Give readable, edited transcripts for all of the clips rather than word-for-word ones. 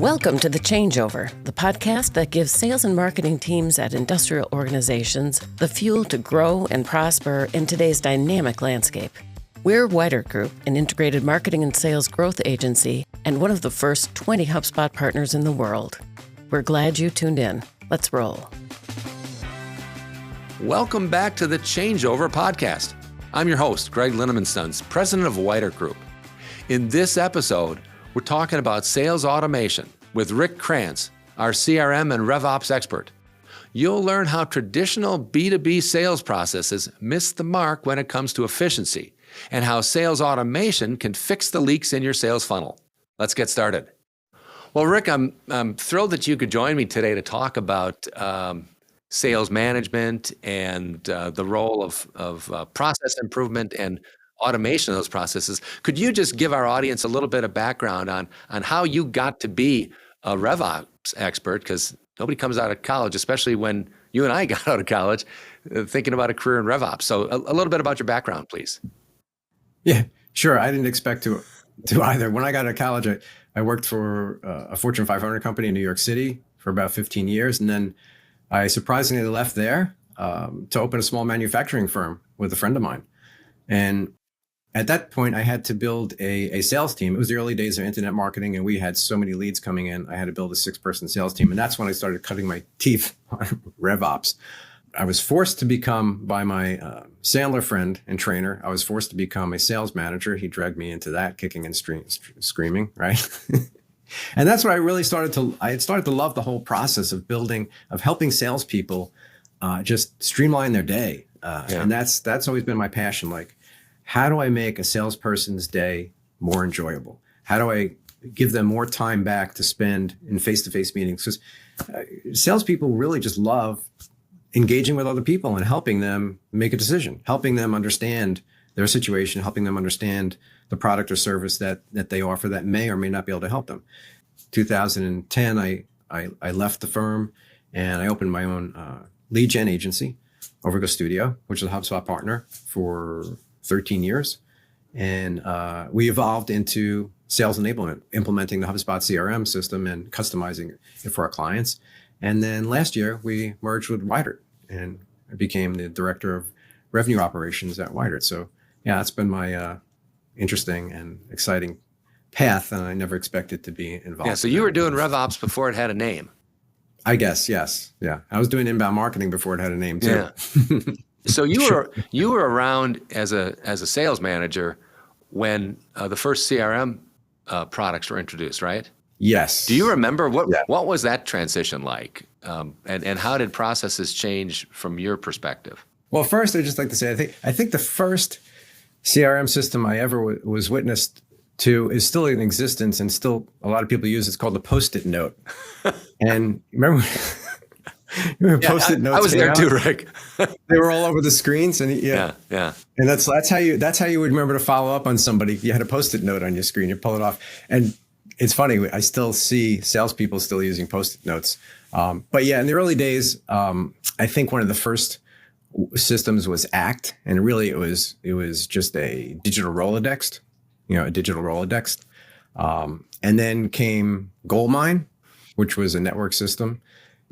Welcome to the ChangeOver, the podcast that gives sales and marketing teams at industrial organizations the fuel to grow and prosper in today's dynamic landscape. We're Wider Group, an integrated marketing and sales growth agency and one of the first 20 HubSpot partners in the world. We're glad you tuned in. Let's roll. Welcome back to the ChangeOver Podcast. I'm your host, Greg Linnemanstons, president of Wider Group. In this episode, we're talking about sales automation with Rick Kranz, our CRM and RevOps expert. You'll learn how traditional B2B sales processes miss the mark when it comes to efficiency and how sales automation can fix the leaks in your sales funnel. Let's get started. Well, Rick, I'm thrilled that you could join me today to talk about sales management and the role of process improvement and automation of those processes. Could you just give our audience a little bit of background on how you got to be a RevOps expert? Because nobody comes out of college, especially when you and I got out of college, thinking about a career in RevOps. So a little bit about your background, please. Yeah, sure. I didn't expect to either. When I got out of college, I worked for a Fortune 500 company in New York City for about 15 years. And then I surprisingly left there to open a small manufacturing firm with a friend of mine. And at that point, I had to build a sales team. It was the early days of internet marketing, and we had so many leads coming in. I had to build a 6-person sales team. And that's when I started cutting my teeth on RevOps. I was forced to become, by my Sandler friend and trainer, I was forced to become a sales manager. He dragged me into that, kicking and screaming, right? And that's when I really started to love the whole process of helping salespeople just streamline their day. And that's always been my passion. Like, how do I make a salesperson's day more enjoyable? How do I give them more time back to spend in face-to-face meetings? Because salespeople really just love engaging with other people and helping them make a decision, helping them understand their situation, helping them understand the product or service that they offer that may or may not be able to help them. 2010, I left the firm and I opened my own lead gen agency, Overgo Studio, which is a HubSpot partner for 13 years. And we evolved into sales enablement, implementing the HubSpot CRM system and customizing it for our clients. And then last year, we merged with Wider, and I became the Director of Revenue Operations at Wider. So yeah, that's been my interesting and exciting path, and I never expected to be involved. Yeah, so you were doing RevOps before it had a name. I guess, yes. Yeah, I was doing inbound marketing before it had a name too. Yeah. So you were around as a sales manager when the first CRM products were introduced, right? Yes. Do you remember what was that transition like, and how did processes change from your perspective? Well, first, I'd just like to say I think the first CRM system I ever was witnessed to is still in existence, and still a lot of people use. It's called the Post-it note. And remember Post-it notes? I was there too, Rick. They were all over the screens, and yeah. And that's how you would remember to follow up on somebody. You had a Post-it note on your screen. You pull it off, and it's funny. I still see salespeople still using Post-it notes. But yeah, in the early days, I think one of the first systems was ACT, and really it was just a digital Rolodex. And then came Goldmine, which was a network system.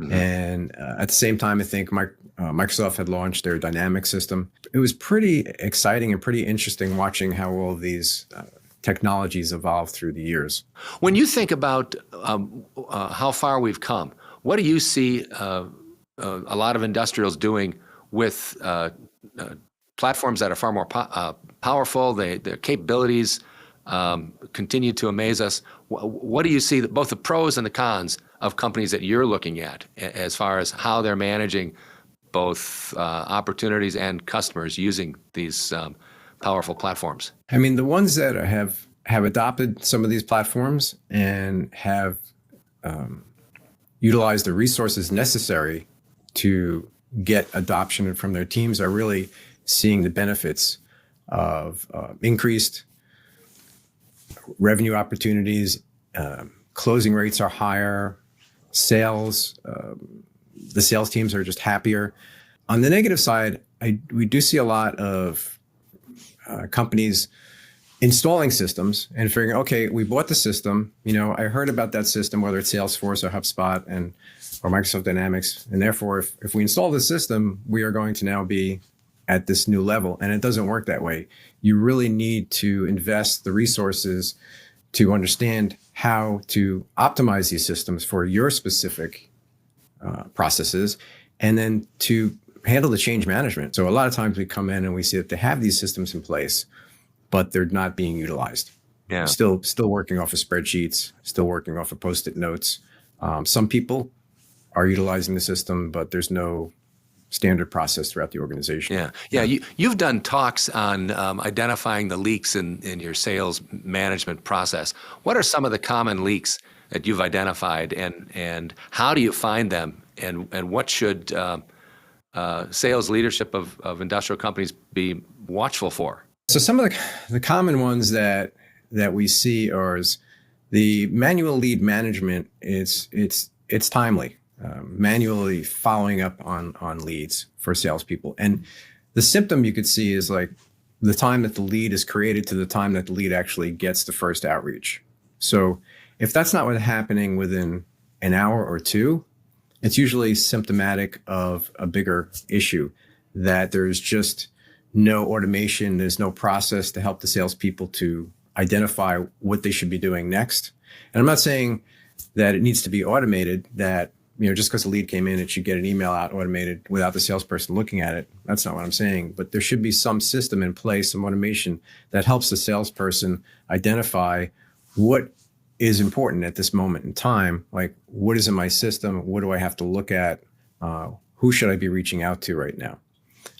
Mm-hmm. And at the same time, I think Microsoft had launched their dynamic system. It was pretty exciting and pretty interesting watching how all these technologies evolved through the years. When you think about how far we've come, what do you see a lot of industrials doing with platforms that are far more powerful? Their capabilities continue to amaze us. What do you see, both the pros and the cons of companies that you're looking at as far as how they're managing both opportunities and customers using these powerful platforms? I mean, the ones that have adopted some of these platforms and have utilized the resources necessary to get adoption from their teams are really seeing the benefits of increased revenue opportunities. Closing rates are higher. Sales, the sales teams are just happier. On the negative side, we do see a lot of companies installing systems and figuring, okay, we bought the system. I heard about that system, whether it's Salesforce or HubSpot or Microsoft Dynamics. And therefore, if we install the system, we are going to now be at this new level. And it doesn't work that way. You really need to invest the resources to understand how to optimize these systems for your specific processes, and then to handle the change management. So a lot of times we come in and we see that they have these systems in place, but they're not being utilized. Yeah. Still working off of spreadsheets, still working off of Post-it notes. Some people are utilizing the system, but there's no standard process throughout the organization. Yeah. You've done talks on identifying the leaks in your sales management process. What are some of the common leaks that you've identified, and how do you find them, and what should sales leadership of industrial companies be watchful for? So some of the common ones that we see are the manual lead management. It's timely. Manually following up on leads for salespeople. And the symptom you could see is like the time that the lead is created to the time that the lead actually gets the first outreach. So if that's not what's happening within an hour or two, it's usually symptomatic of a bigger issue, that there's just no automation, there's no process to help the salespeople to identify what they should be doing next. And I'm not saying that it needs to be automated, that just because the lead came in, it should get an email out automated without the salesperson looking at it. That's not what I'm saying. But there should be some system in place, some automation that helps the salesperson identify what is important at this moment in time. Like, what is in my system? What do I have to look at? Who should I be reaching out to right now?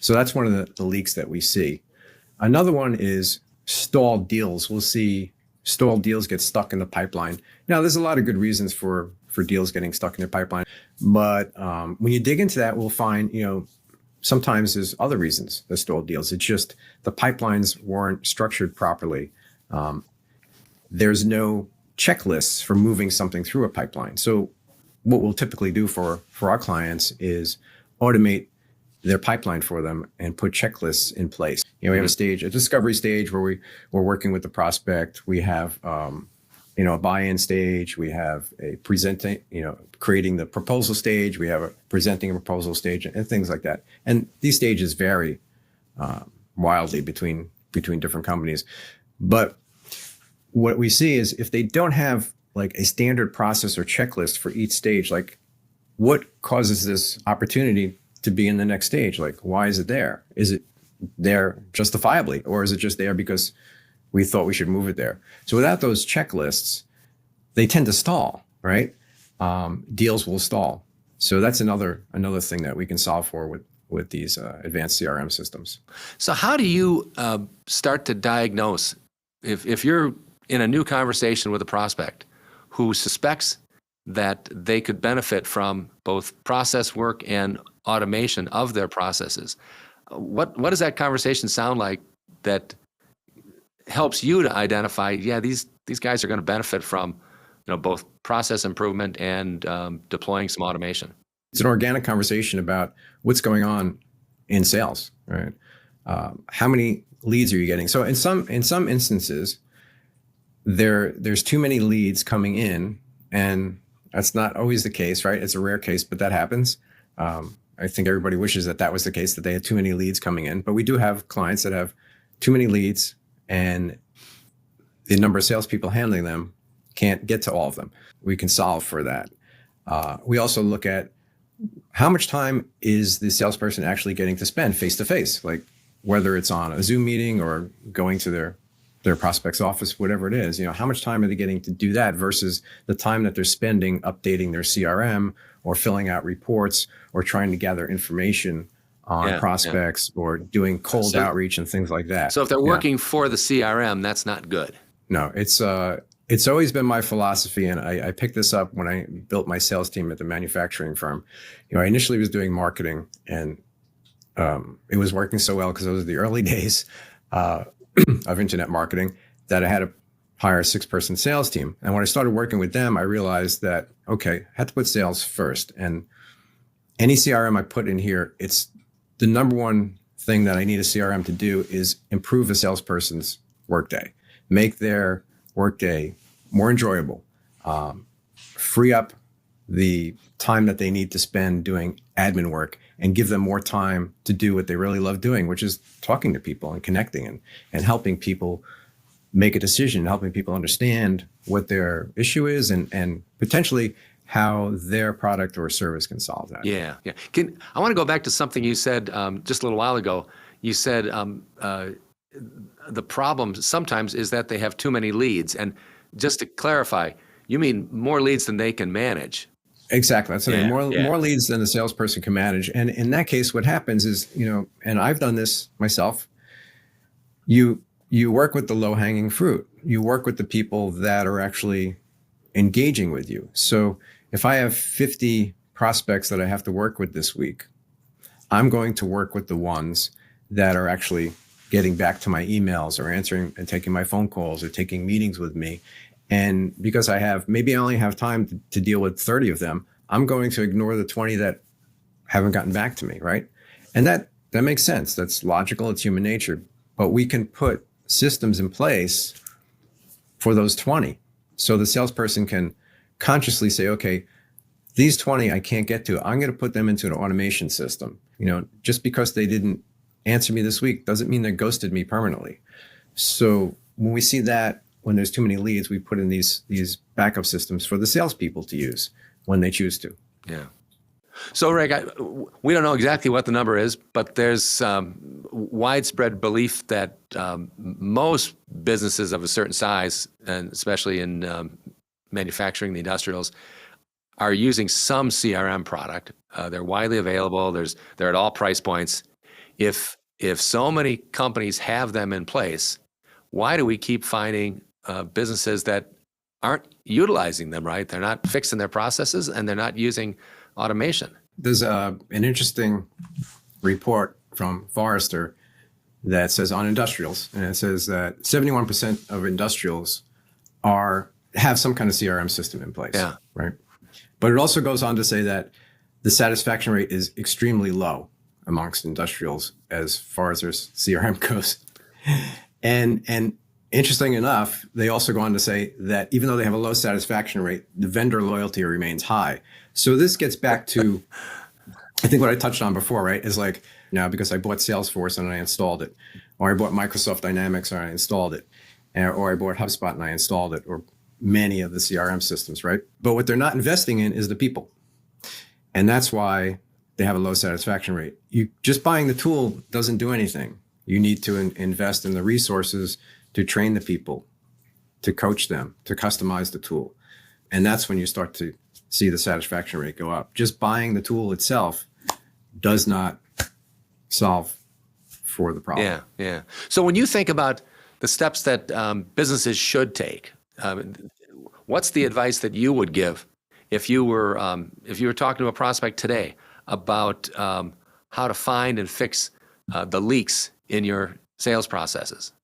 So that's one of the leaks that we see. Another one is stalled deals. We'll see stalled deals get stuck in the pipeline. Now, there's a lot of good reasons for deals getting stuck in the pipeline. But when you dig into that, we'll find, sometimes there's other reasons that stalled deals. It's just the pipelines weren't structured properly. There's no checklists for moving something through a pipeline. So what we'll typically do for our clients is automate their pipeline for them and put checklists in place. We have a discovery stage where we're working with the prospect. We have a buy-in stage. We have a creating the proposal stage. We have a presenting a proposal stage, and things like that. And these stages vary wildly between different companies. But what we see is if they don't have like a standard process or checklist for each stage, like what causes this opportunity to be in the next stage? Like, why is it there? Is it there justifiably, or is it just there because we thought we should move it there? So without those checklists, they tend to stall, right? Deals will stall. So that's another thing that we can solve for with these advanced CRM systems. So how do you start to diagnose if you're in a new conversation with a prospect who suspects that they could benefit from both process work and automation of their processes? What does that conversation sound like that helps you to identify, these guys are going to benefit from both process improvement and deploying some automation? It's an organic conversation about what's going on in sales, right? How many leads are you getting? So in some instances, there's too many leads coming in, and that's not always the case, right? It's a rare case, but that happens. I think everybody wishes that was the case, that they had too many leads coming in. But we do have clients that have too many leads, and the number of salespeople handling them can't get to all of them. We can solve for that. We also look at how much time is the salesperson actually getting to spend face-to-face, like whether it's on a Zoom meeting or going to their prospect's office, whatever it is. How much time are they getting to do that versus the time that they're spending updating their CRM or filling out reports or trying to gather information on prospects or doing cold outreach and things like that. So if they're working for the CRM, that's not good. No, it's always been my philosophy, and I picked this up when I built my sales team at the manufacturing firm. I initially was doing marketing, and it was working so well because those were the early days of internet marketing that I had to hire a 6-person sales team. And when I started working with them, I realized that, okay, I had to put sales first. And any CRM I put in here, it's the number one thing that I need a CRM to do is improve a salesperson's workday. make their workday more enjoyable, free up the time that they need to spend doing admin work, and give them more time to do what they really love doing, which is talking to people and connecting and helping people make a decision, helping people understand what their issue is and potentially how their product or service can solve that. Yeah. I want to go back to something you said just a little while ago. You said the problem sometimes is that they have too many leads. And just to clarify, you mean more leads than they can manage. Exactly. That's more leads than the salesperson can manage. And in that case, what happens is, and I've done this myself, you work with the low-hanging fruit. You work with the people that are actually engaging with you. So if I have 50 prospects that I have to work with this week, I'm going to work with the ones that are actually getting back to my emails or answering and taking my phone calls or taking meetings with me. And because maybe I only have time to deal with 30 of them, I'm going to ignore the 20 that haven't gotten back to me, right? And that makes sense. That's logical. It's human nature. But we can put systems in place for those 20. So the salesperson can consciously say, okay, these 20 I can't get to. I'm going to put them into an automation system. Just because they didn't answer me this week doesn't mean they ghosted me permanently. So when we see that, when there's too many leads, we put in these backup systems for the salespeople to use when they choose to. Yeah. So, Rick, we don't know exactly what the number is, but there's widespread belief that most businesses of a certain size, and especially in manufacturing, the industrials, are using some CRM product. They're widely available. They're at all price points. If so many companies have them in place, why do we keep finding businesses that aren't utilizing them right? They're not fixing their processes and they're not using automation. There's an interesting report from Forrester that says on industrials, and it says that 71% of industrials have some kind of CRM system in place. Yeah. Right. But it also goes on to say that the satisfaction rate is extremely low amongst industrials as far as their CRM goes. And interesting enough, they also go on to say that even though they have a low satisfaction rate, the vendor loyalty remains high. So this gets back to, I think what I touched on before, right? Is like, now because I bought Salesforce and I installed it, or I bought Microsoft Dynamics and I installed it, or I bought HubSpot and I installed it, or many of the CRM systems, right? But what they're not investing in is the people. And that's why they have a low satisfaction rate. Just buying the tool doesn't do anything. You need to invest in the resources to train the people, to coach them, to customize the tool. And that's when you start to see the satisfaction rate go up. Just buying the tool itself does not solve for the problem. Yeah. So when you think about the steps that businesses should take, what's the advice that you would give if you were talking to a prospect today about how to find and fix the leaks in your sales processes?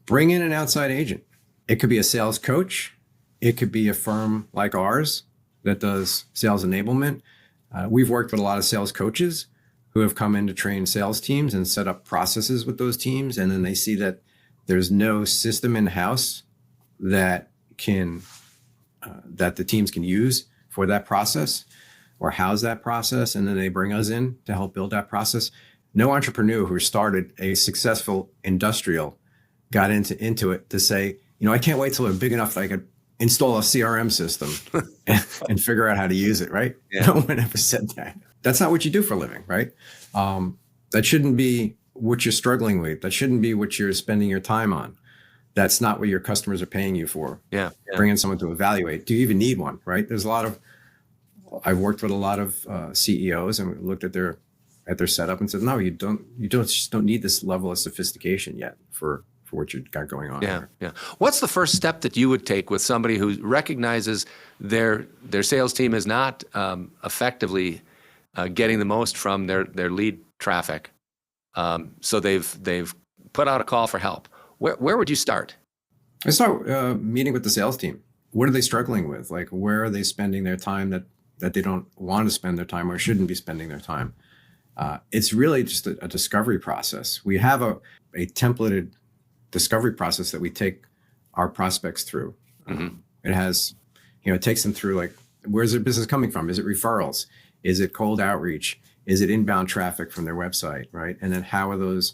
Bring in an outside agent. It could be a sales coach. It could be a firm like ours that does sales enablement. We've worked with a lot of sales coaches who have come in to train sales teams and set up processes with those teams. And then they see that there's no system in-house that the teams can use for that process or house that process. And then they bring us in to help build that process. No entrepreneur who started a successful industrial got into it to say, I can't wait till they're big enough that I could install a CRM system and figure out how to use it, right? Yeah. No one ever said that. That's not what you do for a living, right? That shouldn't be what you're struggling with. That shouldn't be what you're spending your time on. That's not what your customers are paying you for. Yeah. Bring in someone to evaluate. Do you even need one, right? I've worked with a lot of CEOs and we looked at their setup and said, no, you just don't need this level of sophistication yet for what you've got going on. Yeah. What's the first step that you would take with somebody who recognizes their sales team is not effectively getting the most from their lead traffic? So they've put out a call for help. Where would you start? I start meeting with the sales team. What are they struggling with? Like, where are they spending their time that they don't want to spend their time or shouldn't be spending their time? It's really just a discovery process. We have a templated discovery process that we take our prospects through. Mm-hmm. It has, it takes them through like, where's their business coming from? Is it referrals? Is it cold outreach? Is it inbound traffic from their website, right? And then how are those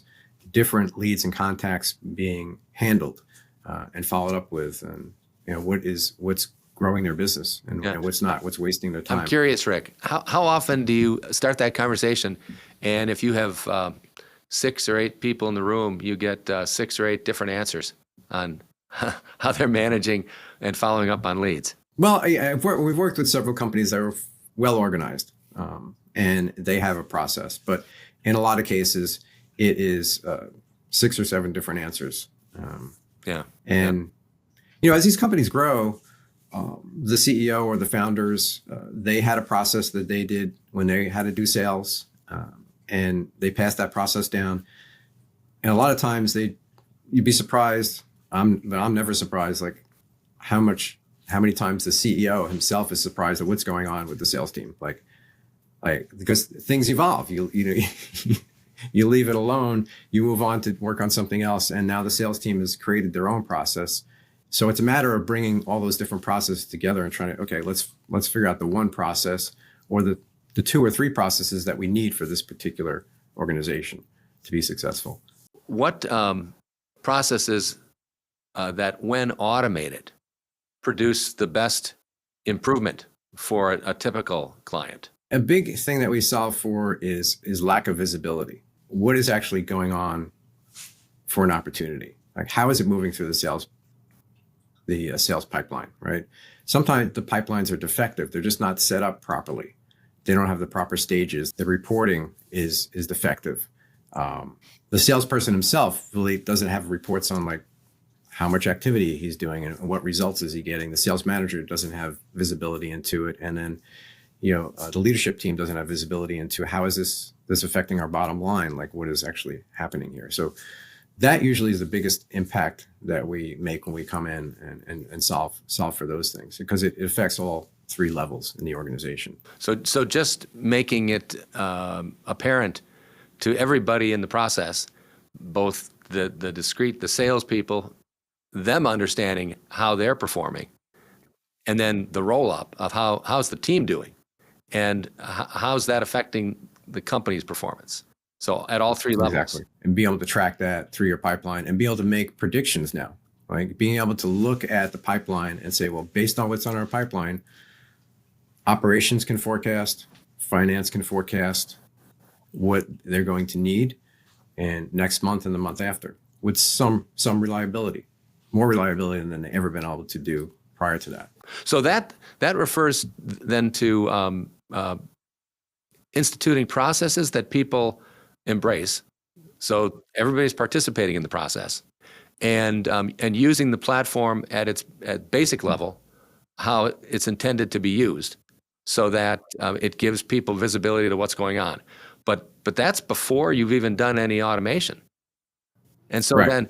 different leads and contacts being handled and followed up with? And what's growing their business and what's not? What's wasting their time? I'm curious, Rick. How often do you start that conversation? And if you have 6 or 8 people in the room, you get 6 or 8 different answers on how they're managing and following up on leads. Well, we've worked with several companies that are well organized, and they have a process. But in a lot of cases, it is 6 or 7 different answers. And as these companies grow, the CEO or the founders, they had a process that they did when they had to do sales, and they passed that process down. And a lot of times you'd be surprised. But I'm never surprised, like how many times the CEO himself is surprised at what's going on with the sales team. Like because things evolve. You leave it alone, you move on to work on something else, and now the sales team has created their own process. So it's a matter of bringing all those different processes together and trying to, let's figure out the one process or the 2 or 3 processes that we need for this particular organization to be successful. What processes that, when automated, produce the best improvement for a typical client? A big thing that we solve for is lack of visibility. What is actually going on for an opportunity? Like, how is it moving through the sales pipeline, right? Sometimes the pipelines are defective. They're just not set up properly. They don't have the proper stages. The reporting is defective. The salesperson himself really doesn't have reports on like how much activity he's doing and what results is he getting. The sales manager doesn't have visibility into it. And then, the leadership team doesn't have visibility into how is this affecting our bottom line? Like, what is actually happening here? So that usually is the biggest impact that we make when we come in and solve for those things, because it affects all 3 levels in the organization. So just making it apparent to everybody in the process, both the salespeople, them understanding how they're performing, and then the roll-up of how's the team doing, and how's that affecting the company's performance. So at all 3 levels. Exactly. And be able to track that through your pipeline and be able to make predictions now. Like being able to look at the pipeline and say, well, based on what's on our pipeline, operations can forecast, finance can forecast what they're going to need, and next month and the month after, with some reliability, more reliability than they've ever been able to do prior to that. So that refers then to instituting processes that people embrace. So everybody's participating in the process, and using the platform at basic level, how it's intended to be used, so that it gives people visibility to what's going on. But that's before you've even done any automation. And so then,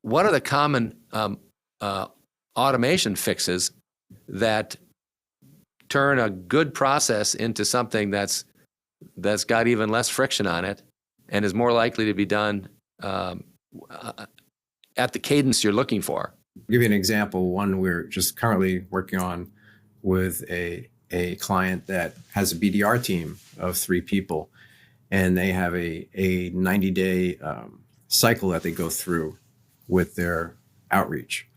what are the common automation fixes that turn a good process into something that's got even less friction on it and is more likely to be done at the cadence you're looking for? I'll give you an example. One we're just currently working on with a client that has a BDR team of 3 people, and they have a 90-day cycle that they go through with their outreach,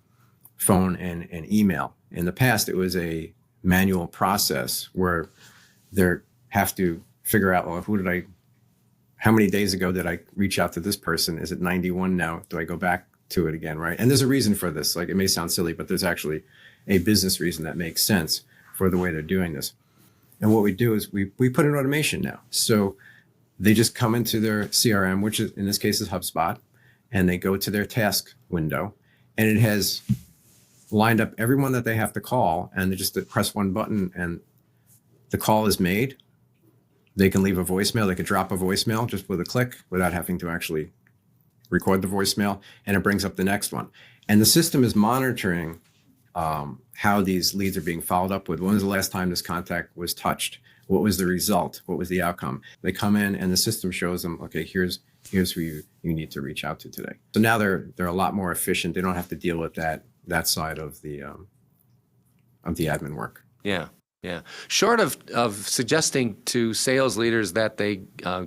phone and email. In the past, it was a manual process where they have to figure out, well, how many days ago did I reach out to this person? Is it 91 now? Do I go back to it again, right? And there's a reason for this. Like, it may sound silly, but there's actually a business reason that makes sense for the way they're doing this. And what we do is we put in automation now. So they just come into their CRM, which is, in this case is HubSpot, and they go to their task window, and it has lined up everyone that they have to call, and they just press one button and the call is made. They can leave a voicemail. They could drop a voicemail just with a click without having to actually record the voicemail, and it brings up the next one. And the system is monitoring how these leads are being followed up with. When was the last time this contact was touched? What was the result? What was the outcome? They come in and the system shows them, okay, here's Here's who you need to reach out to today. So now they're a lot more efficient. They don't have to deal with that side of the admin work. Yeah. Yeah. Short of suggesting to sales leaders that they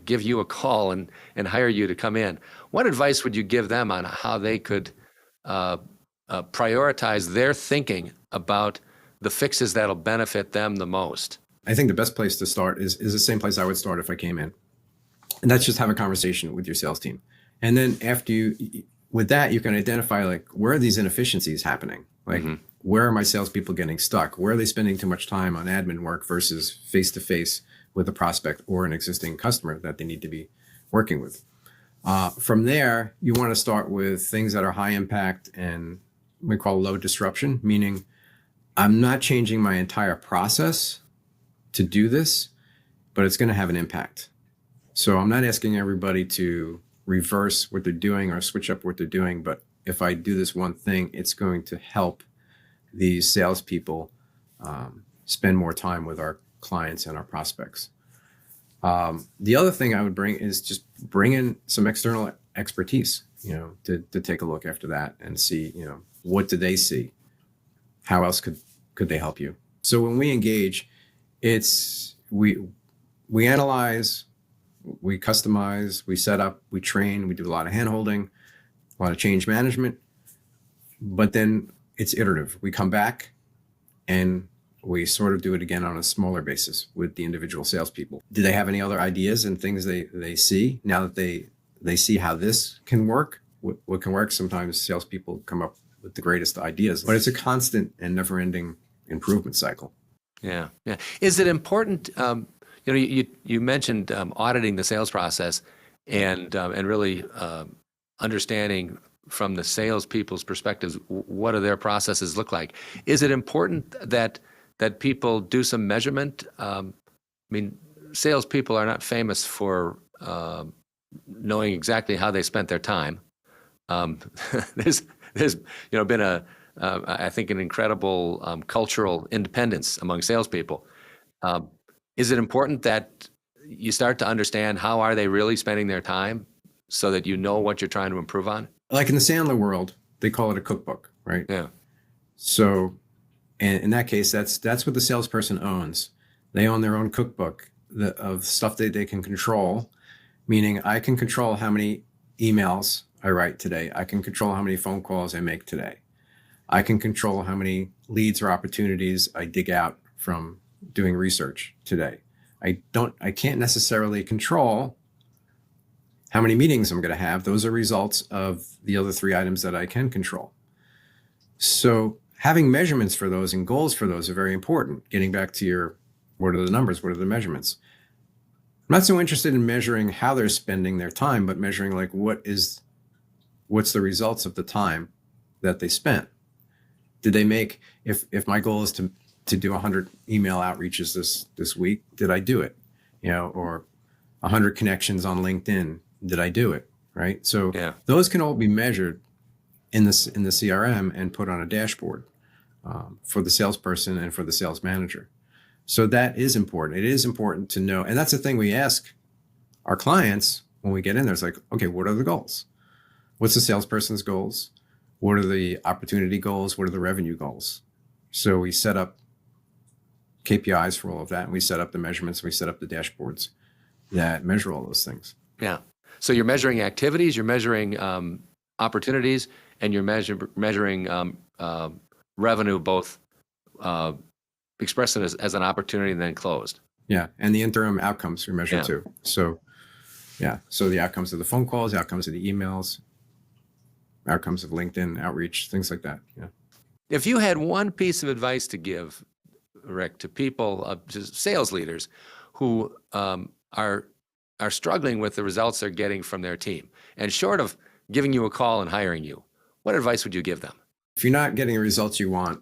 give you a call and hire you to come in, what advice would you give them on how they could prioritize their thinking about the fixes that'll benefit them the most? I think the best place to start is the same place I would start if I came in. And that's just have a conversation with your sales team. And then after with that, you can identify like, where are these inefficiencies happening? Like, where are my salespeople getting stuck? Where are they spending too much time on admin work versus face-to-face with a prospect or an existing customer that they need to be working with? From there, you want to start with things that are high impact and we call low disruption, meaning I'm not changing my entire process to do this, but it's going to have an impact. So I'm not asking everybody to reverse what they're doing or switch up what they're doing, but if I do this one thing, it's going to help these salespeople spend more time with our clients and our prospects. The other thing I would bring is just bring in some external expertise, to take a look after that and see, what do they see? How else could they help you? So when we engage, we analyze, we customize, we set up, we train, we do a lot of hand-holding, a lot of change management, but then it's iterative. We come back and we sort of do it again on a smaller basis with the individual salespeople. Do they have any other ideas and things they see now that they see how this can work? What can work? Sometimes salespeople come up with the greatest ideas, but it's a constant and never-ending improvement cycle. Yeah. Is it important? You mentioned auditing the sales process and really understanding from the salespeople's perspectives, what do their processes look like? Is it important that people do some measurement? Salespeople are not famous for knowing exactly how they spent their time. There's been I think an incredible cultural independence among salespeople. Is it important that you start to understand how are they really spending their time so that you know what you're trying to improve on? Like in the Sandler world, they call it a cookbook, right? Yeah. So, and in that case, that's what the salesperson owns. They own their own cookbook of stuff that they can control, meaning I can control how many emails I write today. I can control how many phone calls I make today. I can control how many leads or opportunities I dig out from doing research today. I can't necessarily control how many meetings I'm going to have. Those are results of the other three items that I can control. So having measurements for those and goals for those are very important. Getting back to what are the numbers? What are the measurements? I'm not so interested in measuring how they're spending their time, but measuring like what's the results of the time that they spent. Did they make, if my goal is to do 100 email outreaches this week, did I do it? Or 100 connections on LinkedIn, did I do it? Right. So those can all be measured in the CRM and put on a dashboard for the salesperson and for the sales manager. So that is important. It is important to know. And that's the thing we ask our clients when we get in there. It's like, okay, what are the goals? What's the salesperson's goals? What are the opportunity goals? What are the revenue goals? So we set up KPIs for all of that. And we set up the measurements. And we set up the dashboards that measure all those things. Yeah. So you're measuring activities, you're measuring opportunities, and you're measuring revenue, both expressed as an opportunity and then closed. Yeah. And the interim outcomes we measure too. So the outcomes of the phone calls, outcomes of the emails, outcomes of LinkedIn outreach, things like that. Yeah. If you had one piece of advice to give, Rick, to people, just sales leaders who are struggling with the results they're getting from their team, and short of giving you a call and hiring you, what advice would you give them? If you're not getting the results you want,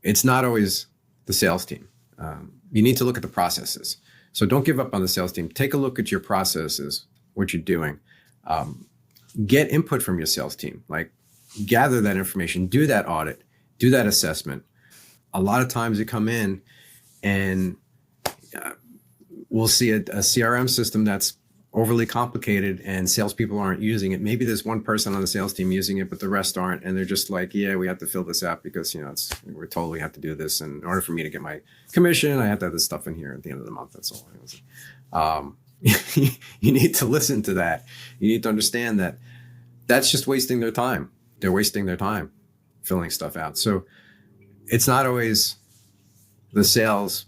it's not always the sales team. You need to look at the processes. So don't give up on the sales team. Take a look at your processes, what you're doing. Get input from your sales team. Like, gather that information, do that audit, do that assessment. A lot of times you come in and we'll see a CRM system that's overly complicated and salespeople aren't using it. Maybe there's one person on the sales team using it, but the rest aren't. And they're just like, yeah, we have to fill this out because, we're told we have to do this. And in order for me to get my commission, I have to have this stuff in here at the end of the month. That's all. You need to listen to that. You need to understand that that's just wasting their time. They're wasting their time filling stuff out. So it's not always the sales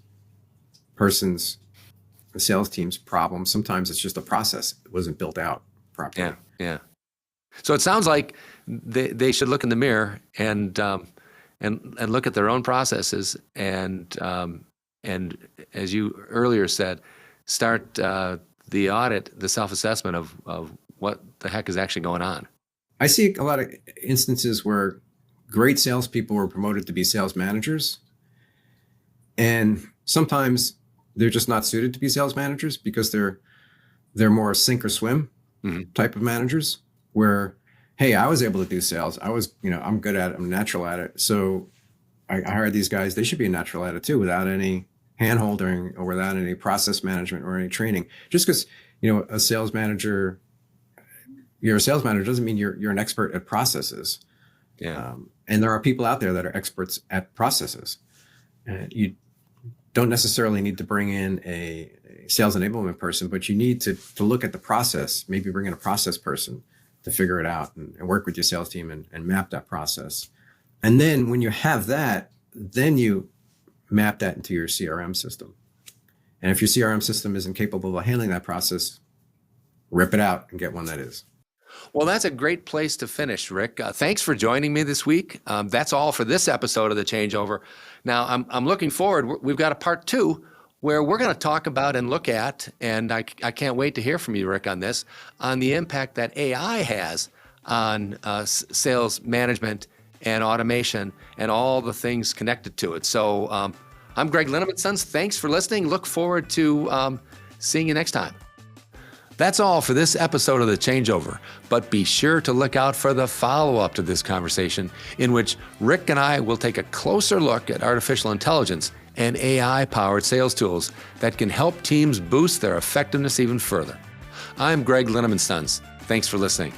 team's problem. Sometimes it's just a process. It wasn't built out properly. Yeah. So it sounds like they should look in the mirror and look at their own processes and as you earlier said, start the audit, the self-assessment of what the heck is actually going on. I see a lot of instances where great salespeople were promoted to be sales managers, and sometimes they're just not suited to be sales managers because they're more sink or swim type of managers where, hey, I was able to do sales. I was, I'm good at it. I'm natural at it. So I hired these guys. They should be a natural at it too, without any hand-holding or without any process management or any training. Just because, you're a sales manager doesn't mean you're an expert at processes. Yeah. And there are people out there that are experts at processes. You don't necessarily need to bring in a sales enablement person, but you need to look at the process, maybe bring in a process person to figure it out and work with your sales team and map that process. And then when you have that, then you map that into your CRM system. And if your CRM system isn't capable of handling that process, rip it out and get one that is. Well, that's a great place to finish, Rick. Thanks for joining me this week. That's all for this episode of The Changeover. Now, I'm looking forward. We've got a part 2 where we're going to talk about and look at, and I can't wait to hear from you, Rick, on this, on the impact that AI has on sales management and automation and all the things connected to it. So I'm Greg Linnemanstons. Thanks for listening. Look forward to seeing you next time. That's all for this episode of The Changeover, but be sure to look out for the follow-up to this conversation in which Rick and I will take a closer look at artificial intelligence and AI-powered sales tools that can help teams boost their effectiveness even further. I'm Greg Linnemanstons. Thanks for listening.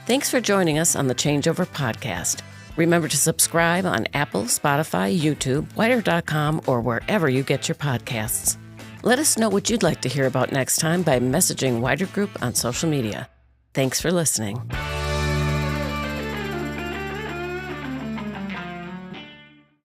Thanks for joining us on the ChangeOver Podcast. Remember to subscribe on Apple, Spotify, YouTube, Wider.com, or wherever you get your podcasts. Let us know what you'd like to hear about next time by messaging Wider Group on social media. Thanks for listening.